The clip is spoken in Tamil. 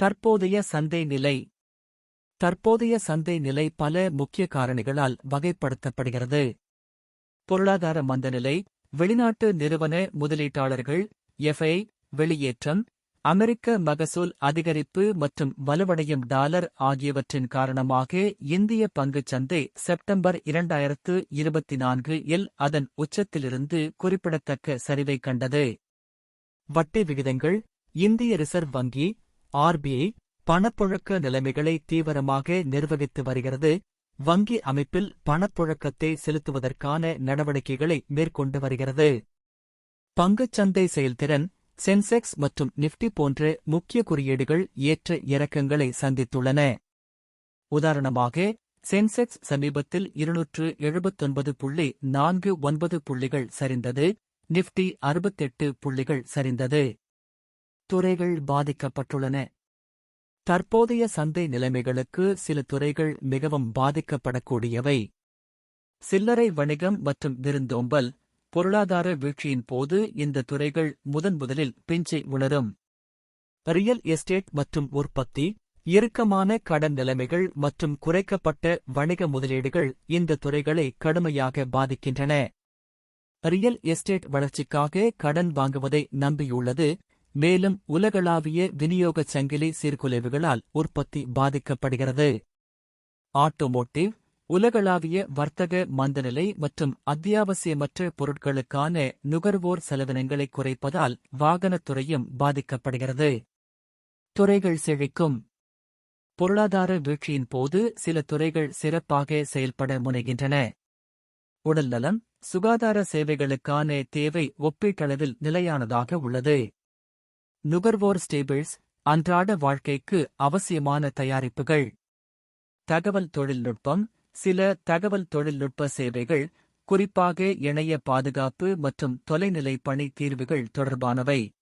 தற்போதைய சந்தை நிலை. தற்போதைய சந்தை நிலை பல முக்கிய காரணிகளால் வகைப்படுத்தப்படுகிறது. பொருளாதார மந்தநிலை, வெளிநாட்டு நிறுவன முதலீட்டாளர்கள், எஃப்ஐ வெளியேற்றம், அமெரிக்க மகசூல் அதிகரிப்பு மற்றும் வலுவடையும் டாலர் ஆகியவற்றின் காரணமாக இந்திய பங்குச் சந்தை செப்டம்பர் 2024 இல் அதன் உச்சத்திலிருந்து குறிப்பிடத்தக்க சரிவை கண்டது. வட்டி விகிதங்கள். இந்திய ரிசர்வ் வங்கி ஆர்பிஐ பணப்புழக்க நிலைமைகளை தீவிரமாக நிர்வகித்து வருகிறது. வங்கி அமைப்பில் பணப்புழக்கத்தை செலுத்துவதற்கான நடவடிக்கைகளை மேற்கொண்டு வருகிறது. பங்குச்சந்தை செயல்திறன். சென்செக்ஸ் மற்றும் நிஃப்டி போன்ற முக்கிய குறியீடுகள் ஏற்ற இறக்கங்களை சந்தித்துள்ளன. உதாரணமாக, சென்செக்ஸ் சமீபத்தில் 279.49 புள்ளிகள் சரிந்தது. நிஃப்டி 68 புள்ளிகள் சரிந்தது. துறைகள் பாதிக்கப்பட்டுள்ளன. தற்போதைய சந்தை நிலைமைகளுக்கு சில துறைகள் மிகவும் பாதிக்கப்படக்கூடியவை. சில்லறை வணிகம் மற்றும் விருந்தோம்பல். பொருளாதார வீழ்ச்சியின் போது இந்த துறைகள் முதலில் பிஞ்சை உணரும். ரியல் எஸ்டேட் மற்றும் உற்பத்தி. இறுக்கமான கடன் நிலைமைகள் மற்றும் குறைக்கப்பட்ட வணிக முதலீடுகள் இந்த துறைகளை கடுமையாக பாதிக்கின்றன. ரியல் எஸ்டேட் வளர்ச்சிக்காக கடன் வாங்குவதை நம்பியுள்ளது, மேலும் உலகளாவிய விநியோகச் சங்கிலி சீர்குலைவுகளால் உற்பத்தி பாதிக்கப்படுகிறது. ஆட்டோமோட்டிவ். உலகளாவிய வர்த்தக மந்தநிலை மற்றும் அத்தியாவசியமற்ற பொருட்களுக்கான நுகர்வோர் செலவினங்களை குறைப்பதால் வாகனத்துறையும் பாதிக்கப்படுகிறது. துறைகள் செழிக்கும். பொருளாதார வீழ்ச்சியின் போது சில துறைகள் சிறப்பாக செயல்பட முனைகின்றன. உடல்நலம். சுகாதார சேவைகளுக்கான தேவை ஒப்பீட்டளவில் நிலையானதாக உள்ளது. நுகர்வோர் ஸ்டேபிள்ஸ். அன்றாட வாழ்க்கைக்கு அவசியமான தயாரிப்புகள். தகவல் தொழில்நுட்பம். சில தகவல் தொழில்நுட்ப சேவைகள், குறிப்பாக இணைய பாதுகாப்பு மற்றும் தொலைநிலை பணி தீர்வுகள் தொடர்பானவை.